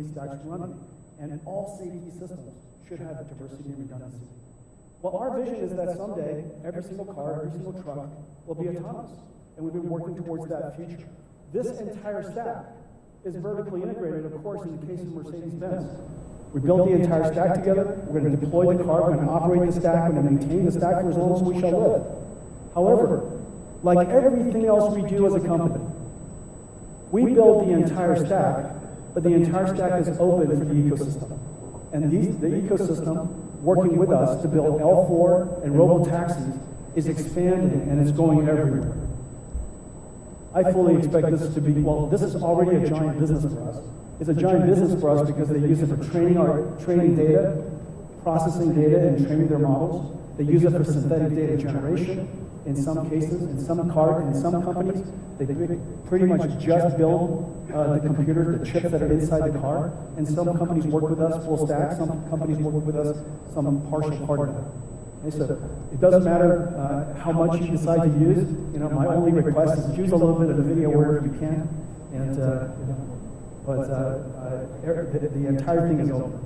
safety stacks running, and all safety systems should have diversity and redundancy. Well, our vision is that someday, every single car, every single truck will be autonomous, and we've been working towards that future. This entire stack is vertically integrated, of course, in the case of Mercedes-Benz. We built the entire stack together, we're going to deploy the car, we're going to operate the stack, we're going to maintain the stack for as long as we shall live. However, like everything else we do as a company, we build the entire stack, but the entire stack is open for the ecosystem. And the ecosystem, working with us to build L4 and robo-taxis, is expanding and it's going everywhere. I fully expect this to be, well, this is already a giant business for us. It's a giant business for us because they use it for training data, processing data, and training their models. They use it for synthetic data generation. In some cases, in some companies, they pretty much just build the computer, the chips that are inside the car. And some companies work with us full stack. Some companies work with us some partial part of it. Okay, so it doesn't matter how much you decide to use. You know, my only request is use a little bit of the video wherever you can, and the entire thing is open.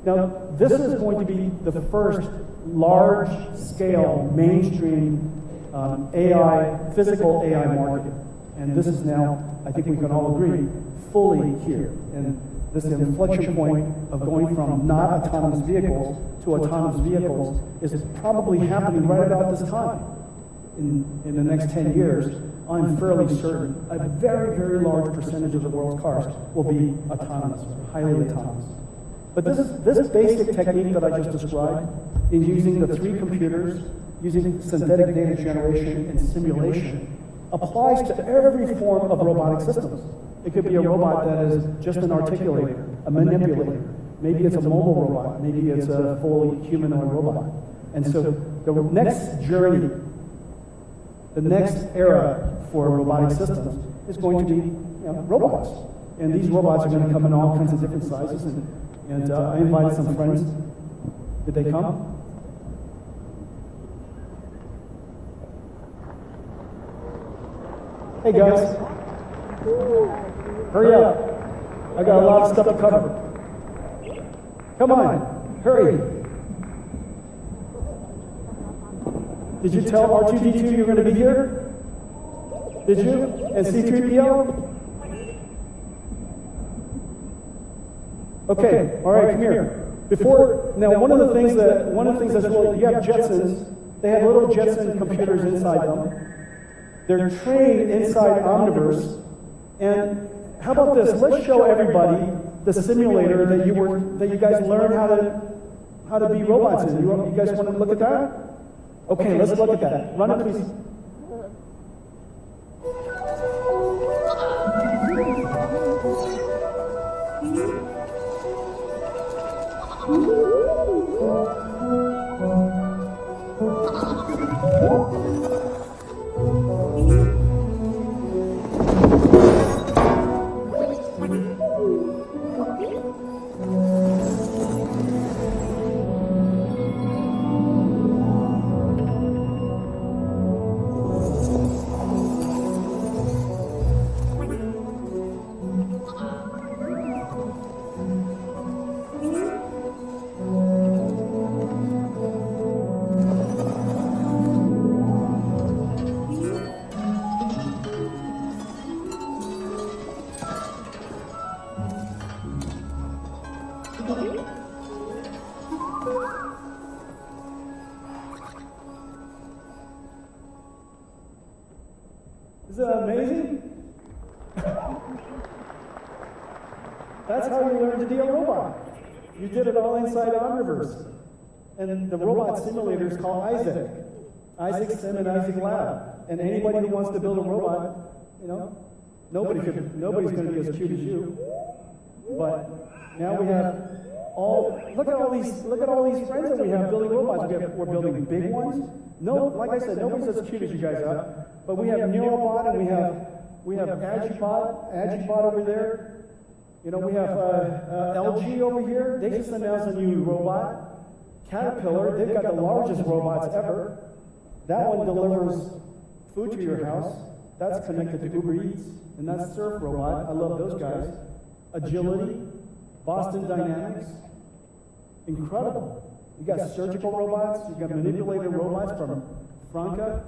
Now, this is going to be the first large-scale, mainstream AI, physical AI market. And this is now, I think we can all agree, fully here. And this inflection point of going from not autonomous vehicles to autonomous vehicles is probably happening right about this time. In the next 10 years, I'm fairly certain a very, very large percentage of the world's cars will be autonomous, highly autonomous. But this basic technique that I just described, in using the three computers, using synthetic data generation and simulation, applies to every form of robotic systems. It could be a robot that is just an articulator, a manipulator. Maybe it's a mobile robot. Maybe it's a fully humanoid robot. And so the next journey, the next era for robotic systems is going to be robots. And these robots are going to come in all kinds of different sizes. And I invited some friends. Did they come? Hey guys, hurry up. I got a lot of stuff to cover. Come on, hurry. Did you tell R2-D2 you're going to be here? Did you? And C-3PO? Okay, all right, come here. Now one of the things that's really, you have Jetsons. They have little Jetson computers inside them. They're trained inside Omniverse. And how about this? Let's show everybody the simulator that you guys learned how to be robots in. You guys want to look at that? Okay, let's look at that. Run it, please. Isn't that amazing? That's how you learn to be a robot. You did it all inside Omniverse. And the robot simulator is called Isaac. Isaac Sim and Isaac Lab. And anybody who wants to build a robot, nobody's going to be as cute as you. But now we have look at all these friends that we have building robots. We're building big ones. No, like I said, nobody's as cute as you guys are. But we have Neurobot and we have Agibot over there. We have LG over here. They just announced a new robot. Caterpillar, they've got the largest robots ever. That one delivers food to your house. That's connected to Uber Eats, and that's Surf Robot. I love those guys. Agility, Boston Dynamics, incredible. You got surgical robots, you got manipulated robots from Franca,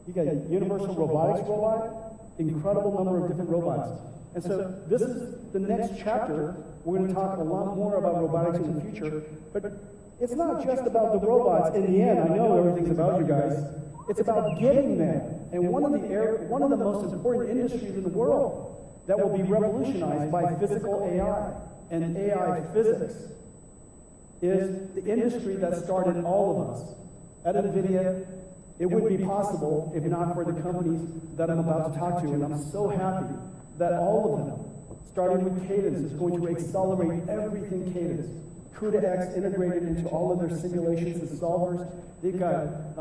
you got a universal robotics robot, incredible number of different robots. And so this is the next chapter. We're going to talk a lot more about robotics in the future, but it's not just about the robots. In the end, I know everything's about you guys. It's about getting there. And one of the most important industries in the world that will be revolutionized by physical AI and AI physics is the industry that started all of us. At NVIDIA, it wouldn't be possible if not for the companies that I'm about to talk to, and I'm so happy that all of them, starting with Cadence, is going to accelerate everything Cadence. CUDA-X integrated into all of their simulations and solvers. They've got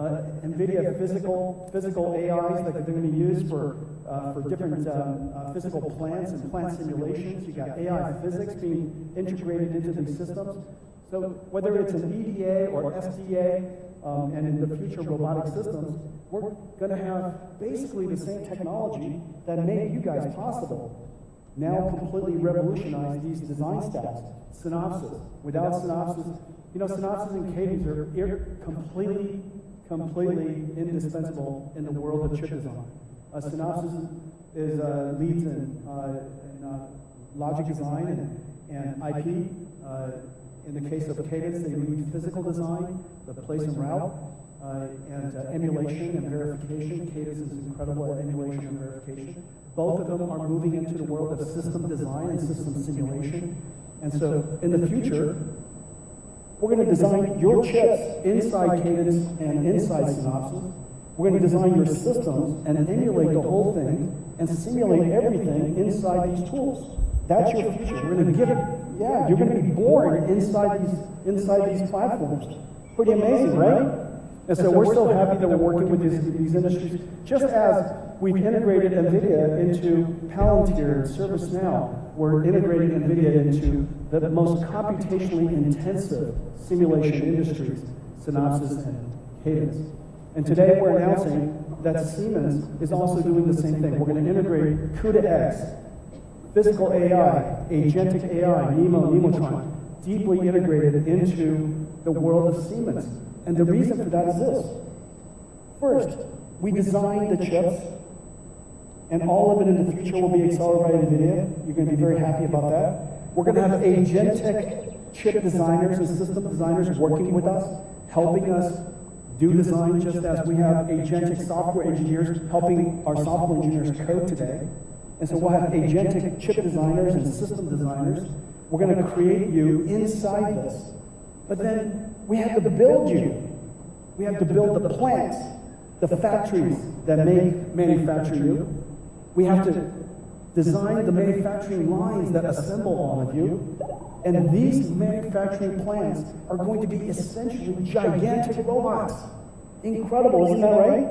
NVIDIA physical AIs that they're going to use for different physical plants and plant simulations. You've got AI physics being integrated into these systems. So whether it's an EDA or SDA, and in the future robotic systems, we're going to have basically the same technology that made you guys possible now completely revolutionize these design stacks. Synopsys. Without Synopsys, Synopsys and Cadence are completely indispensable in the world of chip design. Synopsys leads in logic design and IP. In the case of Cadence, they lead physical design, the place and route, and emulation and verification. Cadence is incredible at emulation and verification. Both of them are moving into the world of system design and system simulation. And so in the future, we're going to design your chips inside Cadence and inside Synopsys. We're going to design your systems and emulate the whole thing and simulate everything inside these tools. That's your future. We're going to give it. Yeah, you're going to be born inside these platforms. Pretty amazing, right? And so we're so happy that we're working with these industries. Just as we've integrated NVIDIA into Palantir and ServiceNow, we're integrating NVIDIA into the most computationally intensive simulation industries, Synopsys and Cadence. And today we're announcing that Siemens is also doing the same thing. We're going to integrate CUDA-X, physical AI, agentic AI, Nemotron, deeply integrated into the world of Siemens. And the reason for that is this. First, we designed the chips, and all of it in the future will be accelerated by NVIDIA. You're going to be very happy about that. We're going to have agentic chip designers and system designers working with us, helping us do design just as we have agentic software engineers helping our software engineers code today. And so we'll have agentic chip designers and system designers. We're going to create you inside this. But then we have to build you. We have to build the plants, the factories that manufacture you. We have to design the manufacturing lines that assemble all of you. And these manufacturing plants are going to be essentially gigantic robots. Incredible, isn't that right?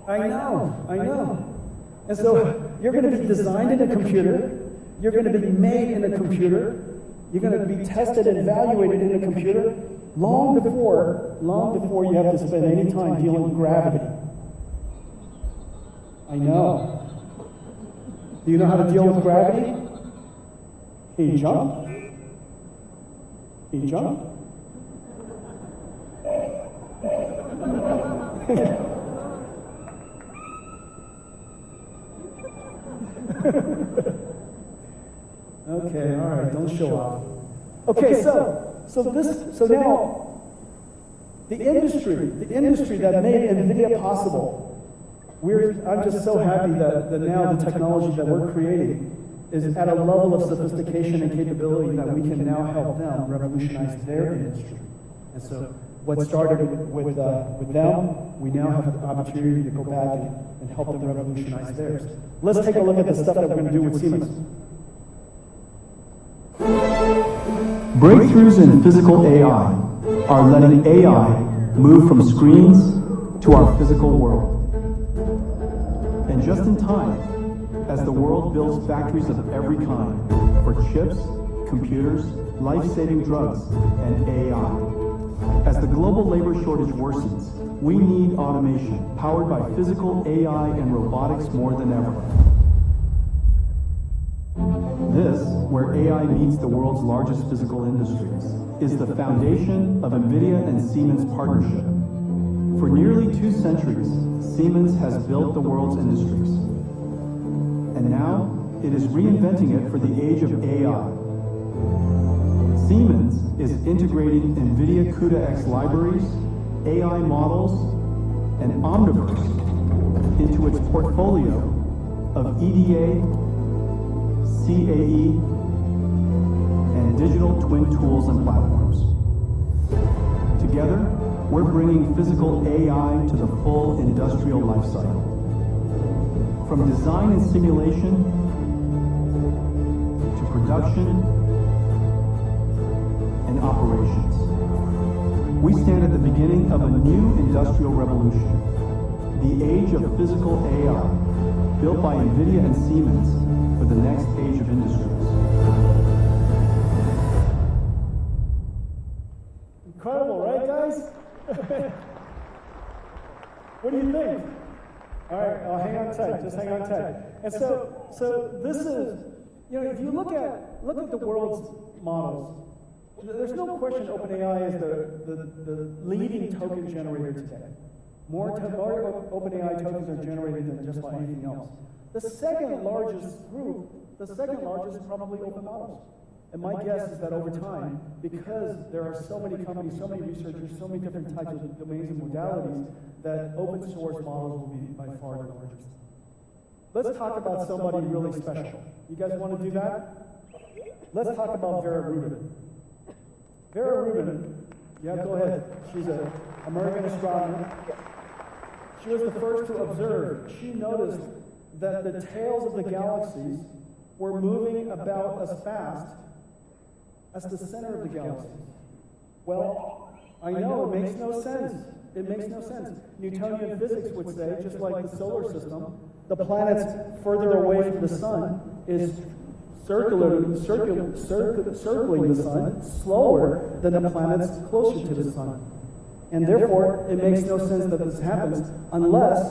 I know. And so you're going to be designed in a computer. You're going to be made in a computer. You're going to be tested and evaluated in a computer long before you have to spend any time dealing with gravity. I know. Do you know how to deal with gravity? Can you jump? Can you jump? Okay, all right, don't show off. Okay, so now the industry that made NVIDIA possible. I'm just so happy that now the technology that we're creating is at a level of sophistication and capability that we can now help them revolutionize their industry. And so what started with them, we now have the opportunity to go back and help them revolutionize theirs. Let's take a look at the stuff that we're going to do with Siemens. Breakthroughs in physical AI are letting AI move from screens to our physical world. And just in time, as the world builds factories of every kind for chips, computers, life-saving drugs, and AI. As the global labor shortage worsens, we need automation powered by physical AI and robotics more than ever. This, where AI meets the world's largest physical industries, is the foundation of NVIDIA and Siemens' partnership. For nearly 2 centuries, Siemens has built the world's industries. And now, it is reinventing it for the age of AI. Siemens is integrating NVIDIA CUDA-X libraries, AI models, and Omniverse into its portfolio of EDA, CAE, and digital twin tools and platforms. Together, we're bringing physical AI to the full industrial lifecycle. From design and simulation to production and operations. We stand at the beginning of a new industrial revolution, the age of physical AI, built by NVIDIA and Siemens for the next age of industries. Incredible, right, guys? What do you think? All right, hang on tight. Just hang on tight. And so this is, if you look at the world's models, there's no question OpenAI is the leading token generator today. More OpenAI tokens are generated than just about anything else. The second largest is probably open models. And my guess is that over time, because there are so many companies, so many researchers, so many different types of domains and modalities, that open source models will be by far the largest. Let's talk about somebody really special. You guys want to do that? Let's talk about Vera Rubin. Vera Rubin, yeah, go ahead. She's an American astronomer. She was the first to observe. She noticed that the tails of the galaxies were moving about as fast as the center of the galaxy. Well, I know, it makes no sense. It makes no sense. Newtonian physics would say, just like the solar system, the planets further away from the sun is circling the sun slower than the planets closer to the sun. And therefore, it makes no sense that this happens unless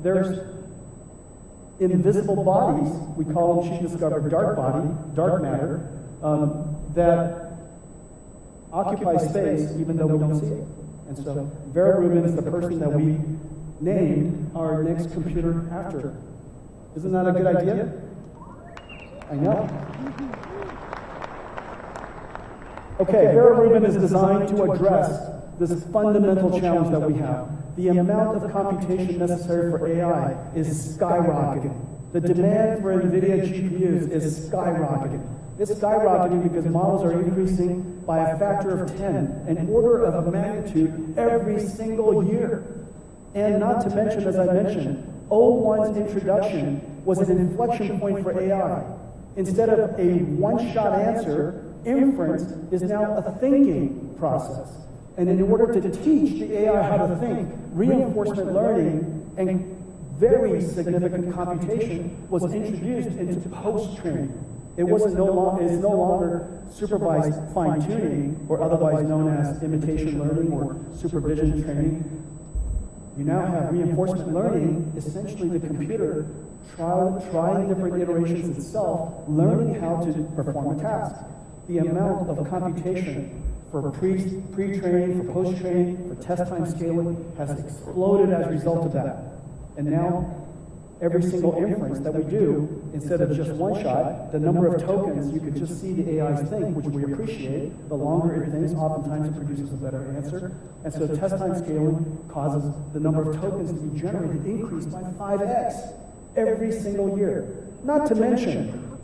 there's invisible bodies, we call them, she discovered dark matter, that occupy space even though we don't see it. And so Vera Rubin is the person that we named our next computer after her. Isn't that a good idea? I know. Okay, Vera Rubin is designed to address this fundamental challenge that we have. The amount of computation necessary for AI is skyrocketing. The demand for NVIDIA GPUs is skyrocketing. It's skyrocketing because models are increasing by a factor of 10, an order of magnitude every single year. And not to mention, as I mentioned, O1's introduction was an inflection point for AI. Instead of a one-shot answer, inference is now a thinking process. And in order to teach the AI how to think, reinforcement learning and very significant computation was introduced into post-training. It is no longer supervised fine-tuning, or otherwise known as imitation learning or supervision training. You now have reinforcement learning, essentially the computer trying different iterations itself, learning how to perform a task. The amount of computation for pre-training, for post-training, for test time scaling has exploded as a result of that. And now, every single inference that we do, instead of just one shot, the number of tokens, you could just see the AIs think, which we appreciate. The longer it thinks, oftentimes it produces a better answer. And so test time scaling causes the number of tokens to be generated increase by 5x every single year. Not to mention,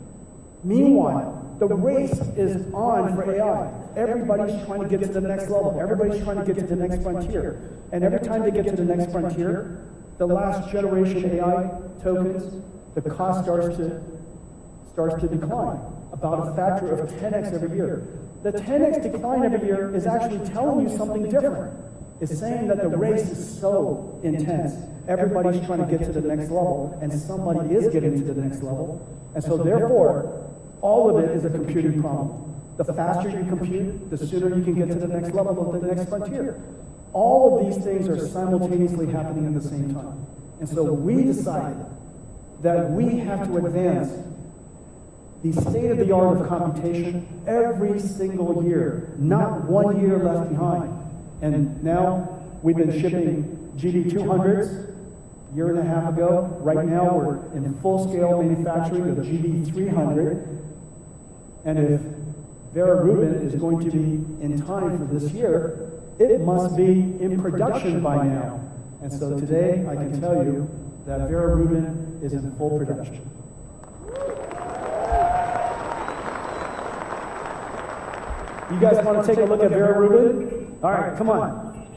meanwhile, the race is on for AI. Everybody's trying to get to the next level. Everybody's trying to get to the next frontier. And every time they get to the next frontier, the last generation AI tokens, the cost starts to decline, about a factor of 10x every year. The 10x decline every year is actually telling you something different. It's saying that the race is so intense. Everybody's trying to get to the next level, and somebody is getting to the next level. And so therefore, all of it is a computing problem. The faster you compute, the sooner you can get to the next level of the next frontier. All of these things are simultaneously happening at the same time. And so we decided that we have to advance the state of the art of computation every single year, not 1 year left behind. And now we've been shipping GB200s a year and a half ago. Right now we're in full-scale manufacturing of GB300. And if Vera Rubin is going to be in time for this year, it must be in production by now. And so today I can tell you that Vera Rubin is in full production. You guys want to take a look at Vera Rubin? All right, come on.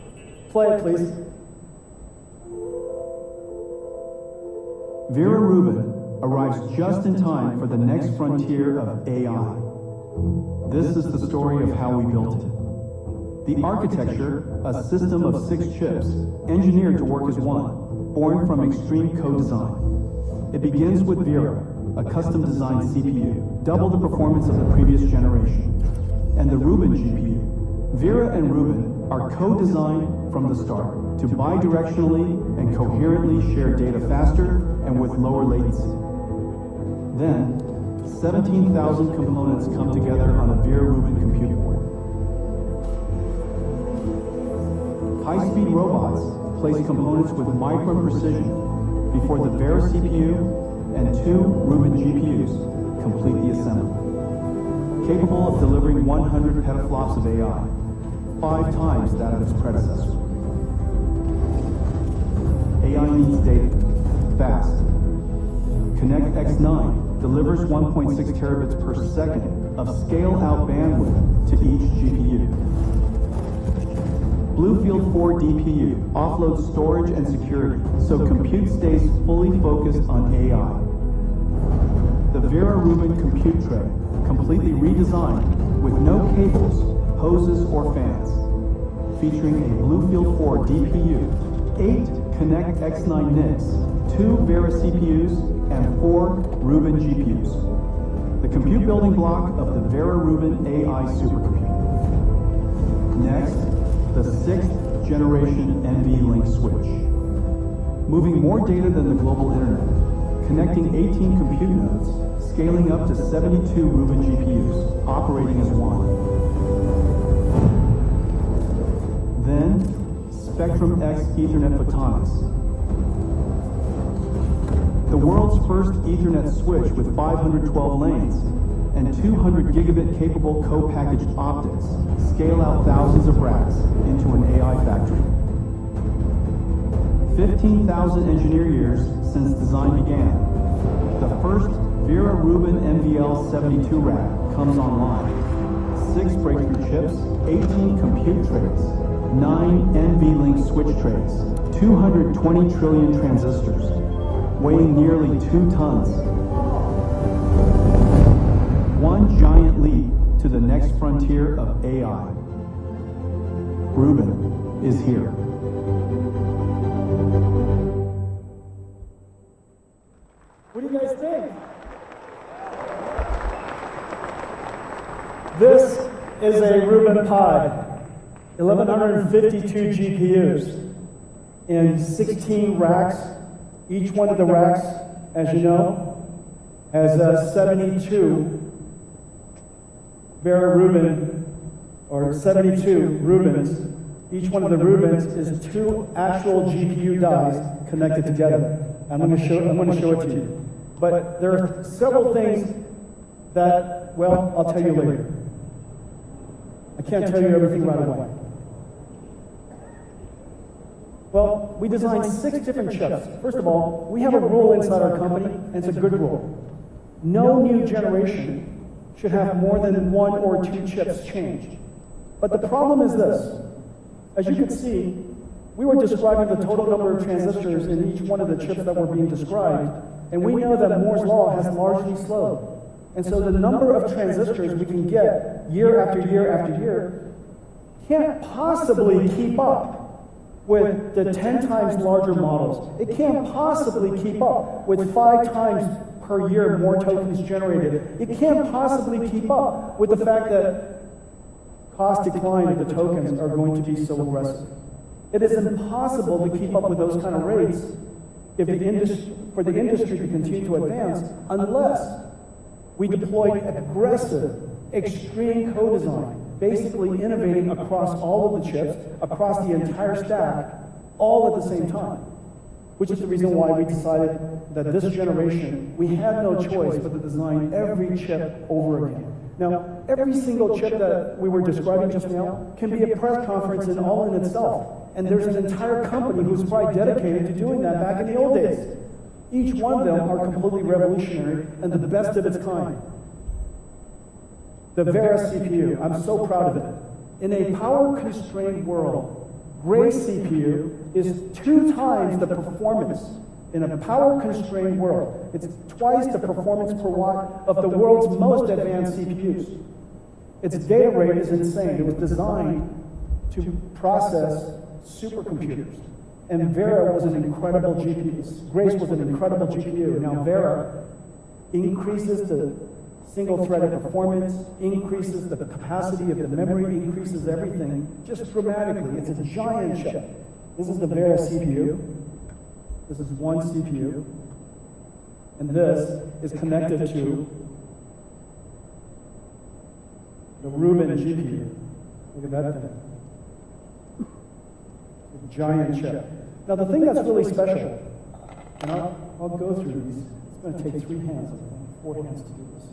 Play it, please. Vera Rubin arrives just in time for the next frontier of AI. This is the story of how we built it. The architecture, a system of 6 chips, engineered to work as one, born from extreme co-design. It begins with Vera, a custom-designed CPU, double the performance of the previous generation, and the Rubin GPU. Vera and Rubin are co-designed from the start to bidirectionally and coherently share data faster and with lower latency. Then, 17,000 components come together on a Vera Rubin compute board. High-speed robots place components with micron precision before the Vera CPU and 2 Rubin GPUs complete the assembly. Capable of delivering 100 petaflops of AI, 5 times that of its predecessor. AI needs data, fast. Connect X9 delivers 1.6 terabits per second of scale-out bandwidth to each GPU. Bluefield 4 DPU offloads storage and security, so compute stays fully focused on AI. The Vera Rubin compute tray, completely redesigned with no cables, hoses, or fans, featuring a Bluefield 4 DPU, 8 Connect X9 NICs, 2 Vera CPUs, and 4 Rubin GPUs. The compute building block of the Vera Rubin AI supercomputer. Next, the 6th generation NVLink switch. Moving more data than the global internet, connecting 18 compute nodes, scaling up to 72 Rubin GPUs, operating as one. Then, Spectrum X Ethernet Photonics. The world's first Ethernet switch with 512 lanes and 200 gigabit capable co-packaged optics scale out thousands of racks into an AI factory. 15,000 engineer years since design began. The first Vera Rubin NVL72 rack comes online. 6 breakthrough chips, 18 compute trays, 9 NVLink switch trays, 220 trillion transistors, weighing nearly 2 tons. One giant leap to the next frontier of AI. Rubin is here. What do you guys think? This is a Rubin pod, 1,152 GPUs in 16 racks. Each one of the racks, as you know, has 72 Vera Rubin, or 72 Rubins. Each one of the Rubins is 2 actual GPU dies connected together. I'm going to show it to you. But there are several things that, well, I'll tell you later. I can't tell you everything right away. Well, we designed 6 different chips. First of all, we have a rule inside our company, and it's a good rule. No new generation should have more than 1 or 2 chips changed. But the problem is this. As you can see, we were describing the total number of transistors in each one of the chips that were being described, and we know that Moore's law has largely slowed. And so the number of transistors we can get year after year after year can't possibly keep up with the 10 times larger models. It can't possibly keep up with 5 times per year more tokens generated. It can't possibly keep up with the fact that cost decline of the tokens are going to be so aggressive. It is impossible to keep up with those kind of rates if for the industry to continue to advance unless We deployed aggressive, extreme co-design, basically innovating across all of the chips, across the entire stack, all at the same time, which is the reason why we decided that this generation, we had no choice but to design every chip over again. Now, every single chip that we were describing just now can be a press conference in all in itself. And there's an entire company who's probably dedicated to doing that back in the old days. Each one of them are completely revolutionary and the best of its kind. The Vera CPU, I'm so proud of it. In a power-constrained world, Grace CPU is 2 times the performance in a power-constrained world. It's twice the performance per watt of the world's most advanced CPUs. Its data rate is insane. It was designed to process supercomputers. And Vera was an incredible GPU. Grace was an incredible GPU. Now Vera increases the single-threaded performance, increases the capacity of the memory, increases everything just dramatically. It's a giant chip. This is the Vera CPU. This is one CPU. And this is connected to the Rubin GPU. Look at that thing. A giant chip. Now the thing that's really special, and I'll go through these. It's going to take 3 hands, I think, 4 hands to do this.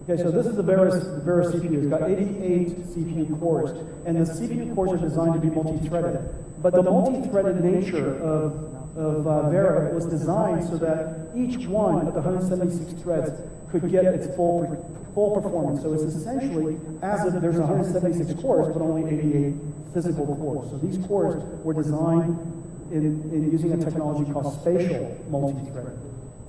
Okay, so this is the Vera CPU. It's got 88 CPU cores, and the CPU cores are designed to be multi-threaded. But the multi-threaded nature of Vera was designed so that each one of the 176 threads could get its full performance. So it's essentially as if there's 176 cores, but only 88 physical cores. So these cores were designed in using a technology called spatial multi-threading.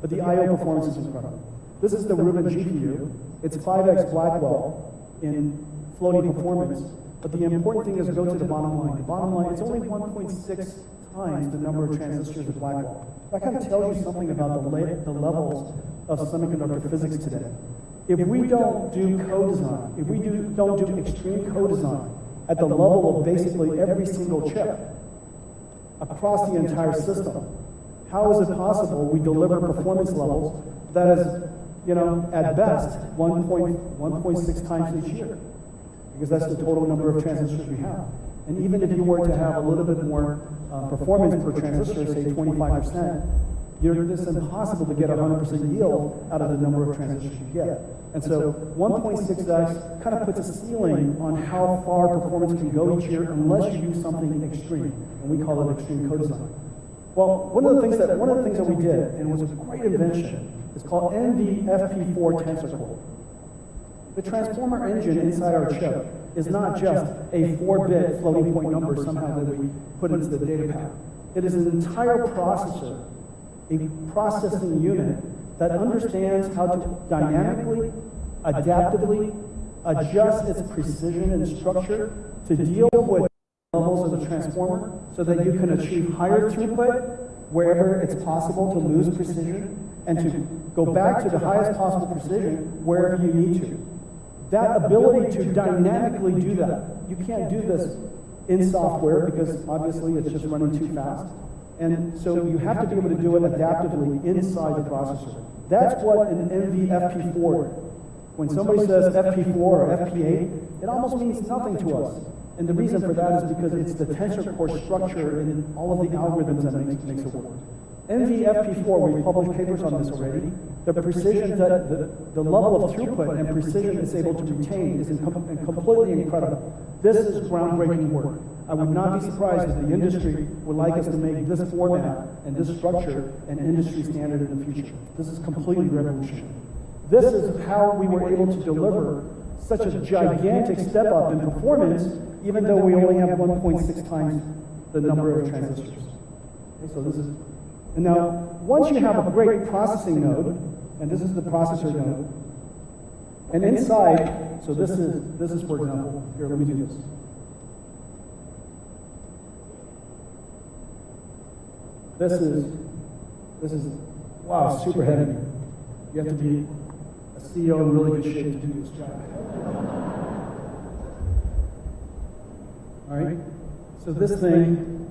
But the I/O performance is incredible. This is the Rubin GPU. It's 5x Blackwell in floating performance. But the important thing is to go to the bottom line. The bottom line, it's only 1.6 times the number of transistors of Blackwell. That kind of tells you something about the levels of semiconductor physics today. If we don't do co-design, if we don't do extreme co-design at the level of basically every single chip across the entire system, how is it possible we deliver performance levels that is, at best, 1.6 times each year? Because that's the total number of transistors we have. And even if you were to have a little bit more performance per transistor, say 25%, it's impossible to get 100% yield out of the number of transistors you get. And so 1.6x kind of puts a ceiling on how far performance can go each year unless you do something extreme, and we call it extreme co-design. Well, one of the things that we did, and it was a great invention, is called NVFP4 tensor core. The transformer engine inside our chip is not just a 4-bit floating point number somehow that we put into the data path. It is an entire processor, a processing unit that understands how to dynamically, adaptively adjust its precision and structure to deal with levels of the transformer so that you can achieve higher throughput wherever it's possible to lose precision and to go back to the highest possible precision wherever you need to. That ability to dynamically do that, you can't do this in software because obviously it's just running too fast. And so you have to be able to do it adaptively inside the processor. That's what an NVFP4 is. When somebody says FP4 or FP8, it almost means nothing to us. And the reason for that is because it's the tensor core structure in all of the algorithms that makes it work. NVFP4, we've published papers on this already. The precision, the level of throughput and precision it's able to retain is completely incredible. This is groundbreaking work. I would not be surprised if the industry would like us to make this format and this structure an industry standard in the future. This is completely revolutionary. This is how we were able to deliver such a gigantic step up in performance, even though we only have 1.6 times the number of transistors. Okay, so this is, and now once you have a great processing node, and this is the processor node, and inside, so this is for example, here, let me do this. This is, wow, super heavy. You have to be a CEO in really good shape to do this job. All right? So this thing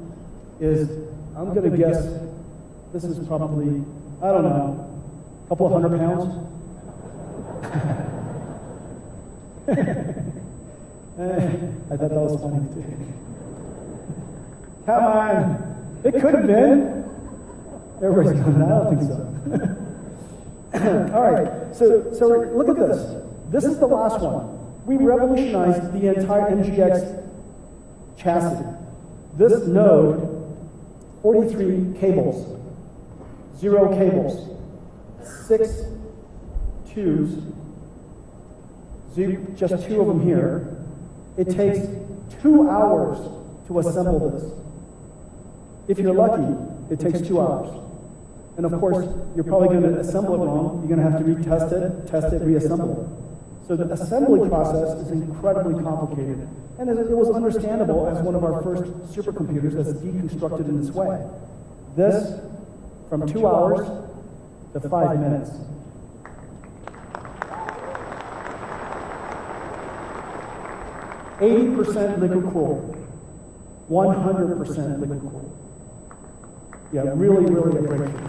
is, I'm going to guess, this is probably, I don't know, a couple of 100 pounds. I thought that was funny too. Come on, it could have been. Everybody's going, I don't think so. All right, so look at this. This is the last one. We revolutionized the entire MGX chassis. This node, 43 cables, 0 cables, 6 tubes, just 2 of them here. It takes 2 hours to assemble this. If you're lucky, it takes 2 hours. And of course, you're probably going to assemble it wrong. You're going to have to retest it, test it, reassemble it. So the assembly process is incredibly complicated. And it was understandable as one of our first supercomputers that's deconstructed in this way. This, from 2 hours to 5 minutes. %, liquid cooled, 100% liquid cooled. Yeah, really a breakthrough.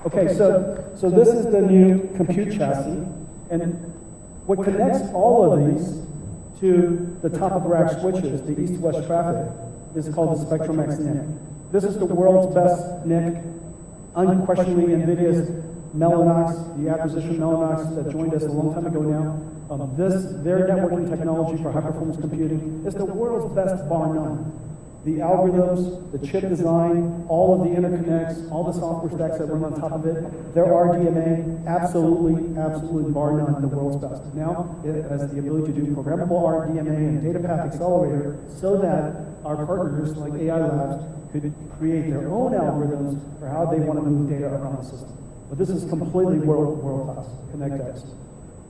Okay, so this is the new compute chassis, and what connects all of these to the top of the rack switches, the east-west traffic, is called the Spectrum X NIC. This is the world's best NIC, unquestionably NVIDIA's Mellanox, the acquisition Mellanox that joined us a long time ago now. Their networking technology for high-performance computing is the world's best, bar none. The algorithms, the chip design, all of the interconnects, all the software stacks that run on top of it, their RDMA, absolutely bar none, the world's best. Now, it has the ability to do programmable RDMA and data path accelerator so that our partners like AI Labs could create their own algorithms for how they want to move data around the system. But this is completely world-class, ConnectX.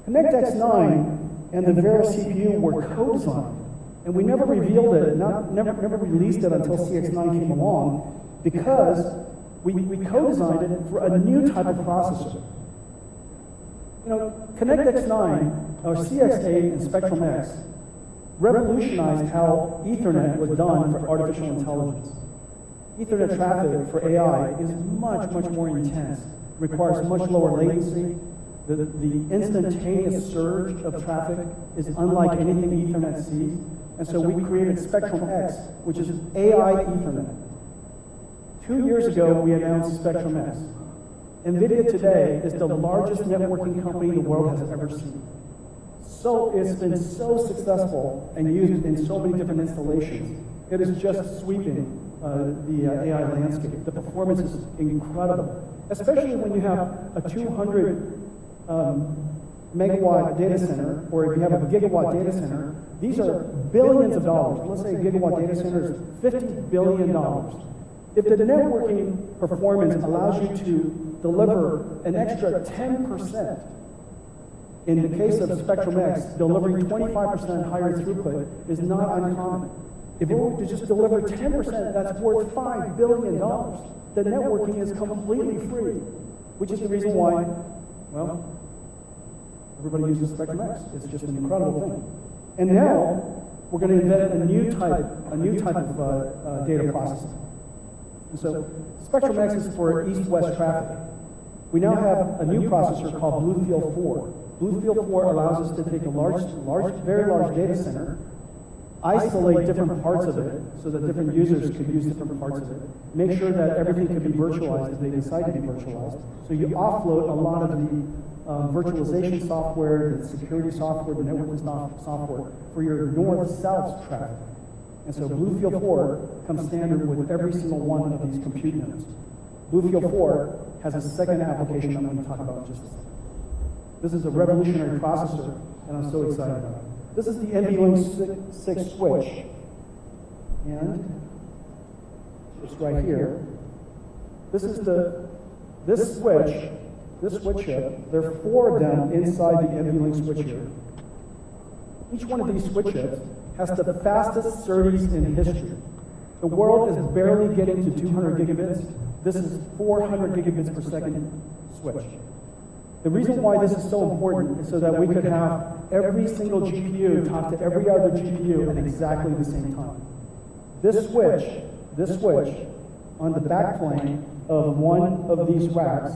ConnectX 9 and the Vera CPU were co-designed. And we never revealed it, never released it until CX9 came along because we co-designed it for a new type of processor. You know, ConnectX 9, or CX8 and Spectrum X revolutionized how Ethernet was done for artificial intelligence. Ethernet traffic for AI is much more intense, requires much lower latency. The instantaneous surge of traffic is unlike anything Ethernet sees. And so we created Spectrum X, which is AI Ethernet. 2 years ago, we announced Spectrum X. NVIDIA today is the largest networking company the world has ever seen. So it's been so successful and used in so many different installations. It is just sweeping the AI landscape. The performance is incredible, especially when you have a 200 megawatt data center, or if you have a gigawatt data center. These are billions of dollars. Let's say a gigawatt data center is $50 billion. If the networking performance allows you to deliver an extra 10%, in the case of Spectrum X, delivering 25% higher throughput is not uncommon. If it were to just deliver 10%, that's worth $5 billion. The networking is completely free, which is the reason why, well, everybody uses Spectrum X. It's just an incredible thing. And now we're going to invent a new type of data processing. And so Spectrum X is for east-west traffic. We now have a new processor called BlueField 4. BlueField 4 allows us to take a very large data center, isolate different parts of it so that different users could use different parts of it, make sure that everything can be virtualized if they decide to be virtualized. So you offload a lot of the virtualization software, the security software, the networking software for your north-south traffic. And so BlueField 4 comes standard with every single one of these compute nodes. BlueField 4 has a second application I'm going to talk about in just a second. This is a revolutionary processor, and I'm so excited about it. This is the NVLink 6 switch, and it's right here. This switch chip, there are 4 of them inside the NVLink switch here. Each one of these switch chips has the fastest SerDes in history. The world is barely getting to 200 gigabits. This is 400 gigabits per second switch. The reason why this is so important is so that we could have every single GPU talk to every other GPU at exactly the same time. This switch on the backplane of one of these racks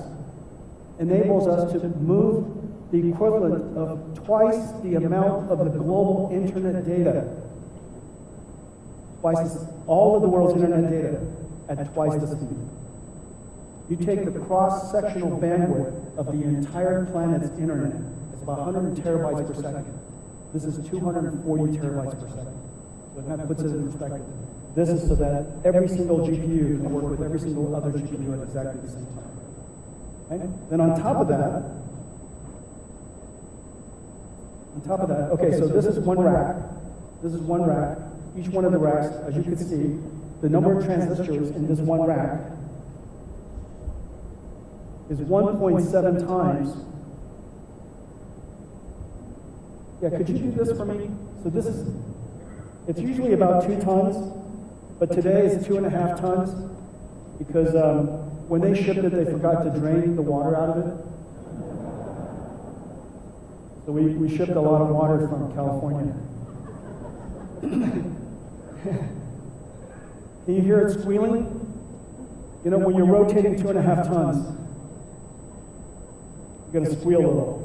enables us to move the equivalent of twice the amount of the global internet data, all of the world's internet data at twice the speed. You take the cross-sectional bandwidth of the entire planet's internet, it's about 100 terabytes per second. This is 240 terabytes per second. So that puts it in perspective. This is so that every single GPU can work with every single other GPU at exactly the same time. Okay? Then on top of that, okay, so this is one rack. This is one rack. Each one of the racks, as you can see, the number of transistors in this one rack is 1.7 times. Yeah, could you do this for me? So this is, it's usually about 2 tons, but today it's 2.5 tons because when they shipped it, they forgot to drain the water out of it. So we shipped a lot of water from California. Can you hear it squealing? You know, when you're rotating 2.5 tons, you're going to squeal a little.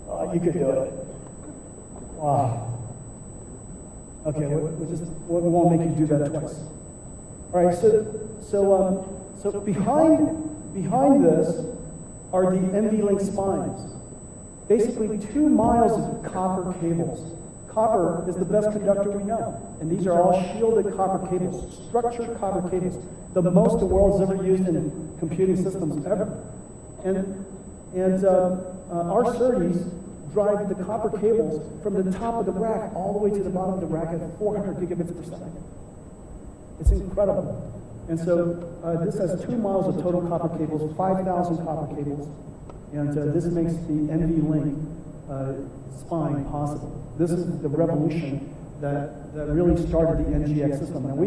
Oh, you could do it. Wow. Okay, we won't make you do that twice. All right, so behind this are the NVLink spines. Basically 2 miles of copper cables. Copper is the best conductor we know, and these are all shielded copper cables, structured copper cables, the most the world's ever used in computing systems ever. And our SerDes drive the copper cables from the top of the rack all the way to the bottom of the rack at 400 gigabits per second. It's incredible. And so this has 2 miles of total copper cables, 5,000 copper cables, and this makes the NVLink spine possible. This is the revolution that really started the NGX system. And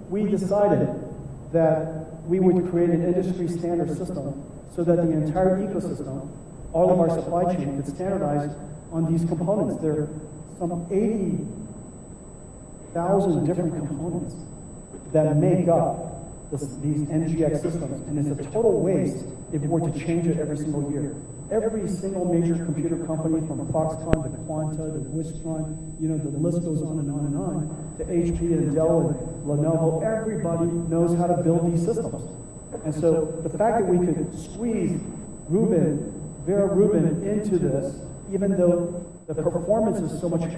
we decided that we would create an industry standard system so that the entire ecosystem, all of our supply chain, could standardize on these components. There are some 80,000 different components that make up these NGX systems, and it's a total waste if we were to change it every single year. Every single major computer company, from Foxconn to Quanta to Wistron, you know, the list goes on and on and on, to HP and Dell and Lenovo, everybody knows how to build these systems. And so the fact that we could squeeze Vera Rubin into this, even though the performance is so much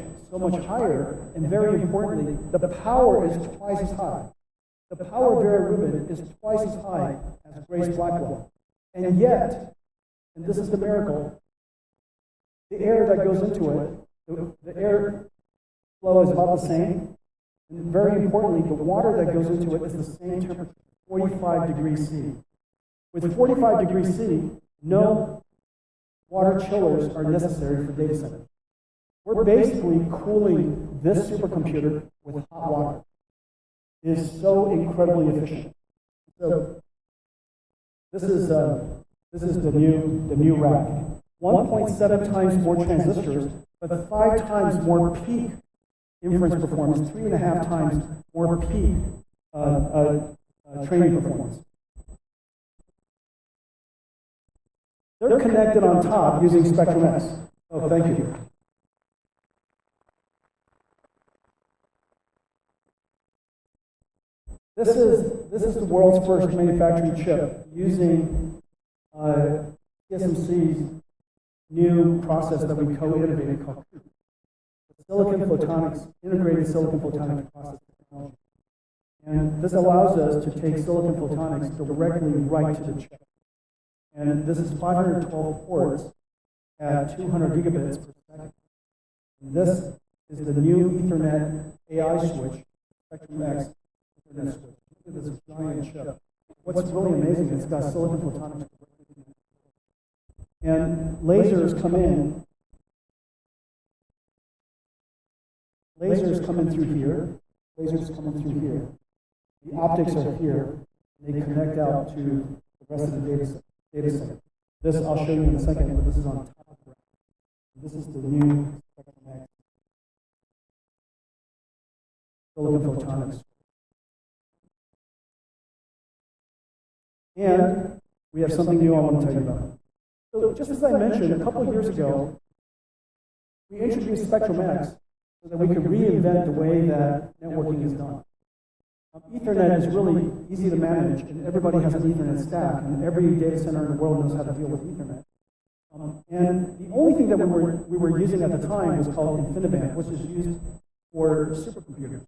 higher, and very importantly, the power is twice as high. The power of Vera Rubin is twice as high as Grace Blackwell. And yet, and this is the miracle, the air that goes into it, the air flow is about the same. And very importantly, the water that goes into it is the same temperature, 45 degrees C. With 45 degrees C, no water chillers are necessary for data centers. We're basically cooling this supercomputer with hot water. It is so incredibly efficient. So this is the new rack. 1.7 times more transistors, but 5 times more peak inference performance, 3.5 times more peak training performance. They're connected on top using Spectrum X. Oh, thank you. This is the world's first manufacturing chip using TSMC's new process that we co-innovated called silicon photonics, integrated silicon photonics process technology. And this allows us to take silicon photonics directly right to the chip. And this is 512 ports at 200 gigabits per second. And this is the new Ethernet AI switch, Spectrum X Ethernet switch. Look at this giant chip. What's really amazing is it's got silicon photonics. And lasers come in. Lasers come in through here. Lasers come in through here. The optics are here. They connect out to the rest of the data center. This I'll show you in a second, but this is on top of it. This is the new Spectrum X silicon photonics. And we have something new I want to tell you about. So just as I mentioned, a couple of years ago, we introduced Spectrum X so that we could reinvent the way that networking is done. Ethernet is really easy to manage, and everybody has an Ethernet stack, and every data center in the world knows how to deal with Ethernet. And the only thing that we were using at the time was called InfiniBand, which is used for supercomputers.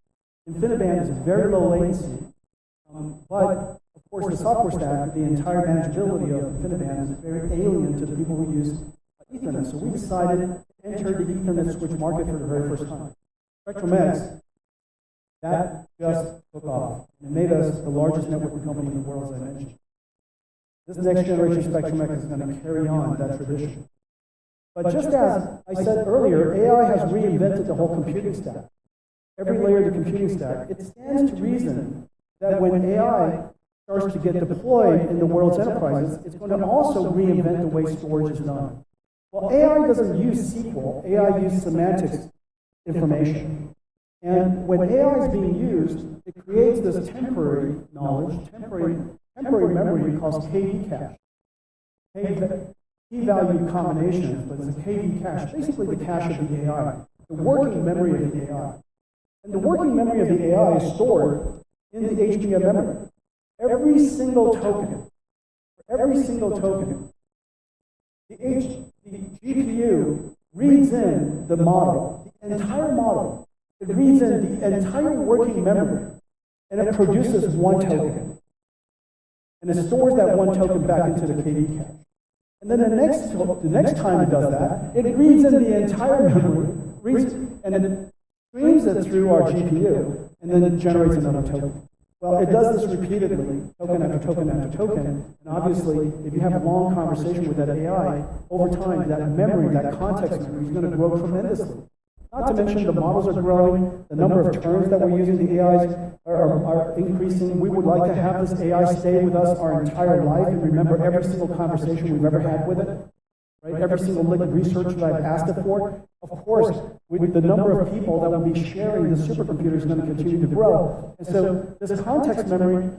InfiniBand is very low latency, but of course the software stack, the entire manageability of InfiniBand is very alien to the people who use Ethernet. So we decided to enter the Ethernet switch market for the very first time. Spectrum X, that just took off. It made us the largest networking company in the world, as I mentioned. This next generation Spectrum X is going to carry on that tradition. But just as I said earlier, AI has reinvented the whole computing stack. Every layer of the computing stack. It stands to reason that when AI starts to get deployed in the world's enterprises, it's going to also reinvent the way storage is done. Well, AI doesn't use SQL. AI uses semantics information. And when AI is being used, it creates this temporary knowledge, temporary memory we call KV cache. Key-value combinations, but it's a KV cache, basically the cache of the AI, the working memory of the AI. And the working memory of the AI is stored in the HBM memory. Every single token, the GPU reads in the model, the entire model. It reads in the entire working memory, and it produces one token. And it stores that one token back into the KV cache. And then the next time it does that, it reads in the entire memory, and then streams it through our GPU, and then it generates another token. Well, it does this repeatedly, token after token after token, and obviously, if you have a long conversation with that AI, over time, that memory, that context memory is going to grow tremendously. Not to mention the models are growing, the number of terms that we're using the AIs are increasing. We would like to have this AI stay with us our entire life and remember every single conversation we've ever had with it. Right? Every single liquid research that I've asked it for. Of course, with the number of people that will be sharing the supercomputer is going to continue to grow. And so this context memory,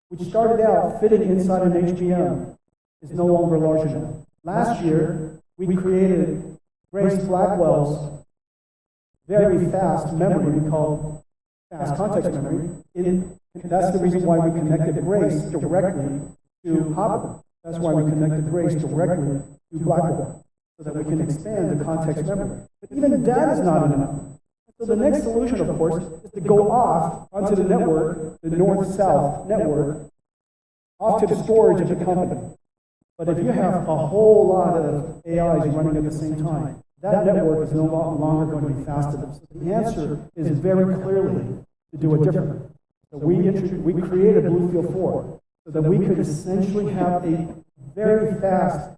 which started out fitting inside an HBM, is no longer large enough. Last year, we created Grace Blackwell's very fast memory we call fast context memory. That's the reason why we connected Grace directly to Hopper. That's why we connected Grace directly to Blackwell, so that we can expand the context memory. But even that is not enough. So the next solution, of course, is to go off onto the network, the north-south network, off to the storage of the company. But if you have a whole lot of AIs running at the same time, that network is no longer going to be fast enough. So the answer is very clearly to do it differently. So we created Bluefield 4 so that we could essentially have a very fast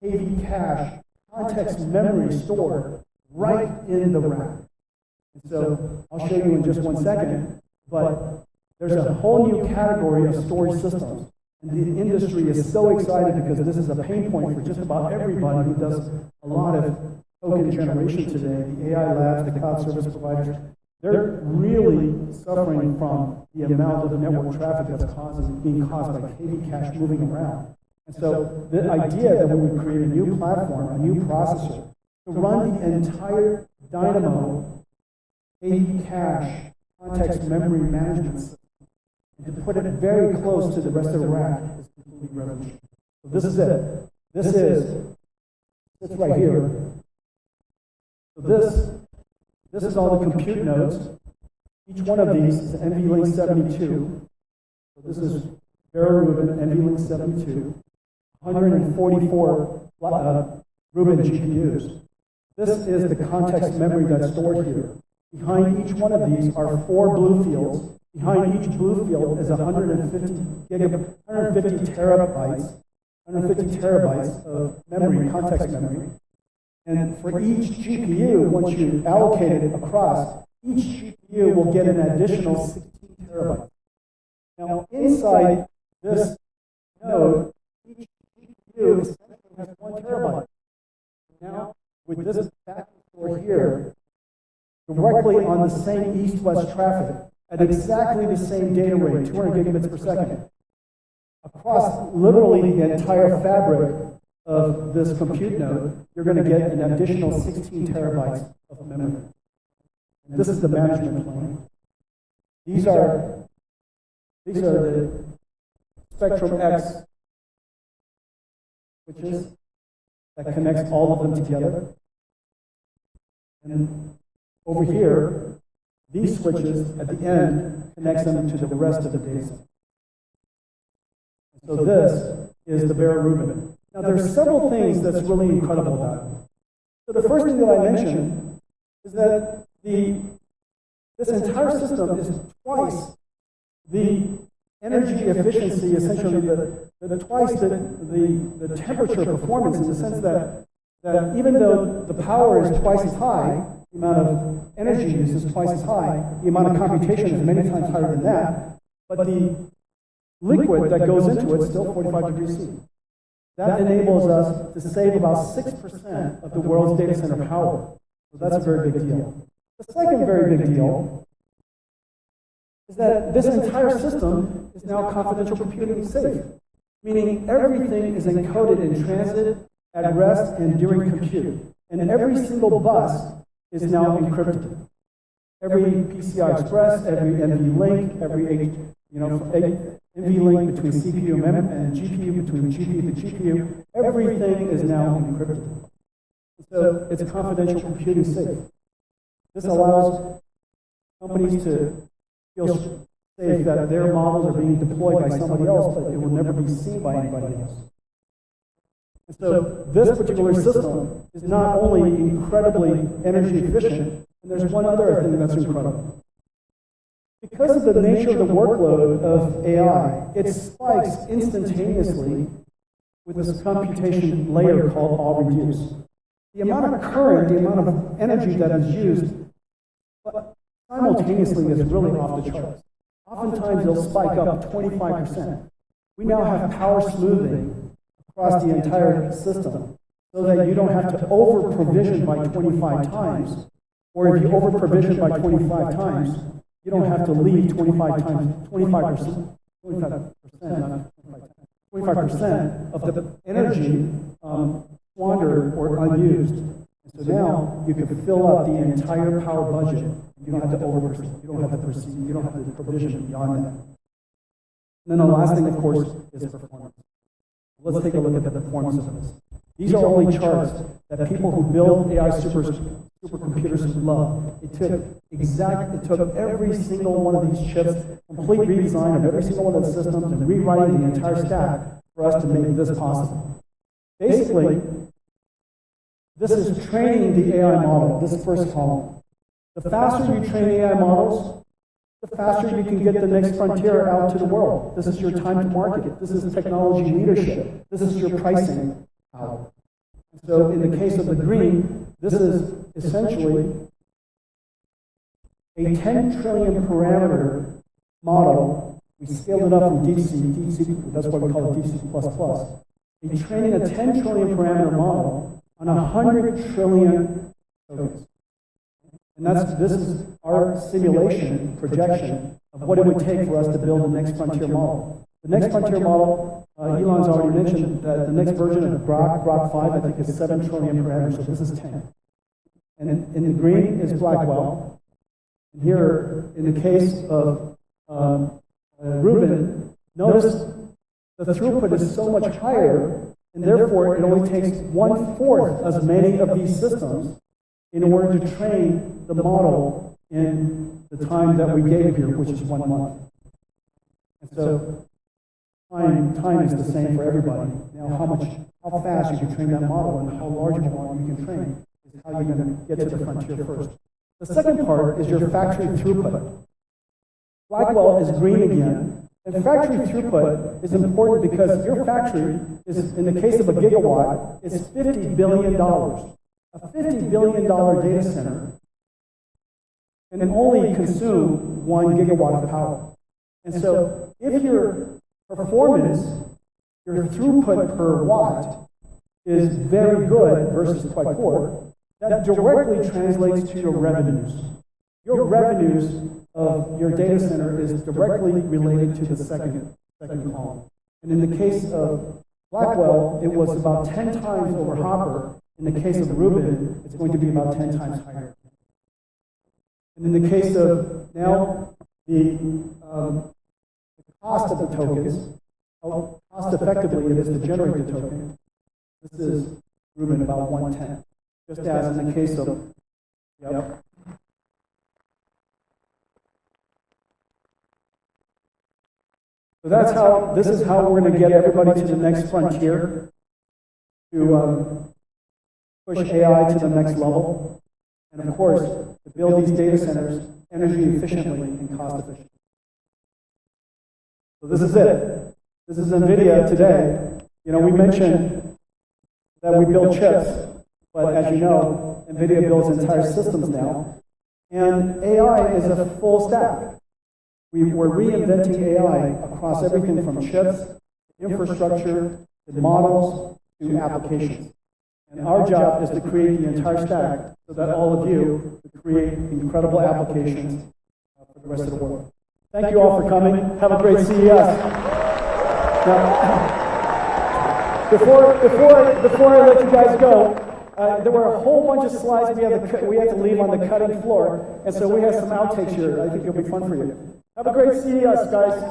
KV cache context memory stored right in the rack. And so I'll show you in just one second, but there's a whole new category of storage systems. And the industry is so excited because this is a pain point for just about everybody who does a lot of token generation today. The AI labs, the cloud service providers, they're really suffering from the amount of network traffic that's being caused by KV cache moving around. And so the idea that we would create a new platform, a new processor, to run the entire Dynamo KV cache context memory management system, and to put it very close to the rest of the rack is completely revolutionary. So this is it. It's right here. So this is all the compute nodes. Each one of these is NVLink 72. So this is Vera Rubin NVLink 72. 144 Rubin GPUs. This is the context memory that's stored here. Behind each one of these are 4 blue fields. Behind each blue field is 150 terabytes of memory, context memory. And for each GPU, once you allocate it across, each GPU will get an additional 16 terabytes. Now, inside this node, each GPU essentially has 1 terabyte. Now, with this back store here, directly on the same east-west traffic, at exactly the same data rate, 200 gigabits per second, across literally the entire fabric of this compute node, you're going to get an additional 16 terabytes of memory. And this is the management plane. These are the Spectrum X switches that connects all of them together. And over here, these switches at the end connects them to the rest of the data set. So this is the Vera Rubin. Now there's several things that's really incredible about it. So the first thing that I mentioned is that this entire system is twice the energy efficiency, essentially twice the temperature performance, in the sense that even though the power is twice as high, the amount of energy use is twice as high, the amount of computation is many times higher than that, but the liquid that goes into it is still 45 degrees C. That enables us to save about 6% of the world's data center power. So that's a very big deal. The second very big deal is that this entire system is now confidential computing safe, meaning everything is encoded in transit, at rest, and during compute. And every single bus is now encrypted. Every PCI Express, every NVLink, every NVLink between CPU and GPU, between GPU to GPU, everything is now encrypted. So it's confidential computing safe. This allows companies to feel safe that their models are being deployed by somebody else, but it will never be seen by anybody else. And so this particular system is not only incredibly energy efficient, and there's one other thing that's incredible. Because of the nature of the workload of AI, it spikes instantaneously with this computation layer called all-reduce. The amount of current, the amount of energy that is used, but simultaneously is really off the charts. Oftentimes it'll spike up 25%. We now have power smoothing across the entire system so that you don't have to over-provision by 25 times, or if you over-provision by 25 times, you don't have to leave 25% of the energy squandered or unused. And so now you can fill up the entire power budget. You don't have to provision beyond that. And then the last thing, of course, is performance. Let's take a look at the performance of this. These are only charts that people who build AI supercomputers love. It took every single one of these chips, complete redesign of every single one of the systems, and rewriting the entire stack for us to make this possible. Basically, this is training the AI model, this first column. The faster you train AI models, the faster you can get the next frontier out to the world. This is your time to market. This is technology leadership. This is your pricing power. So in the case of the green, this is essentially a 10 trillion parameter model. We scaled it up from DeepSeek, that's why we call it DeepSeek++. We're training a 10 trillion parameter model on 100 trillion tokens. And this is our simulation projection of what it would take for us to build the next frontier model. The next frontier model, Elon's already mentioned that the next version of Grok 5, I think, is 7 trillion parameters, so this is 10. And in the green is Blackwell. And here, in the case of Rubin, notice the throughput is so much higher, and therefore it only takes 1/4 as many of these systems in order to train the model in the time that we gave here, which is 1 month. And so time is the same for everybody. Now, how fast you can train that model and how large of a model you can train is how you're going to get to the frontier first. The second part is your factory throughput. Blackwell is green again, and factory throughput is important because your factory is, in the case of a gigawatt, is $50 billion. A $50 billion data center can only consume 1 gigawatt of power. And so if your performance, your throughput per watt is very good versus quite poor, that directly translates to your revenues. Your revenues of your data center is directly related to the second column. And in the case of Blackwell, it was about 10 times over Hopper. In the case of Rubin, it's going to be about 10 times higher. And in the case of now, the cost of the tokens, how cost effectively it is to generate the token, this is Rubin about 1/10. Just as in the case of, yep. So this is how we're going to get everybody to the next frontier, to push AI to the next level, and of course, to build these data centers energy efficiently and cost efficiently. So this is it. This is NVIDIA today. You know, we mentioned that we build chips, but as you know, NVIDIA builds entire systems now. And AI is a full stack. We're reinventing AI across everything from chips, infrastructure, to models, to applications. And our job is to create the entire stack so that all of you can create incredible applications for the rest of the world. Thank you all for coming. Have a great CES. Now, before I let you guys go, there were a whole bunch of slides we had to leave on the cutting floor, and so we have some outtakes here. I think it'll be fun for you. Have a great CES, guys.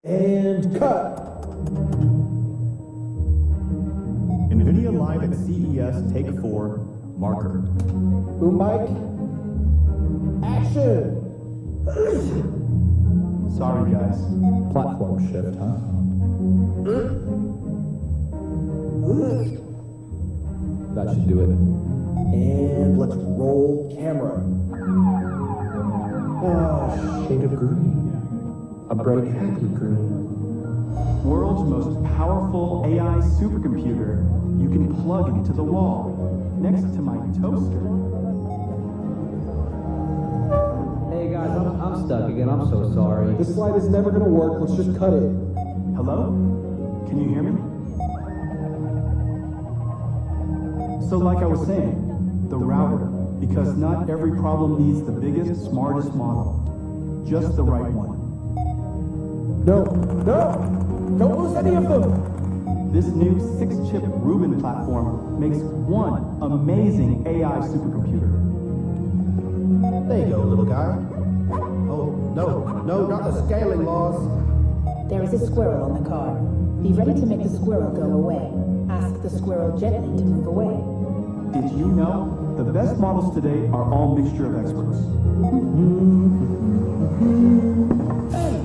And cut. NVIDIA Live at CES Take 4, Marker. Boom mic. Action. Sorry, guys. Platform shift, huh? That should do it. And let's roll camera. Oh, shade of green. A bright, happy green. World's most powerful AI supercomputer you can plug into the wall, next to my toaster. Hey guys, I'm stuck again, I'm so sorry. This slide is never gonna work, let's just cut it. Hello? Can you hear me? So like I was saying, the router, because not every problem needs the biggest, smartest model, just the right one. No, don't lose any of them. This new 6-chip Rubin platform makes one amazing AI supercomputer. There you go, little guy. Oh, no, not the scaling laws. There is a squirrel on the car. Be ready to make the squirrel go away. Ask the squirrel gently to move away. Did you know the best models today are all mixture of experts? And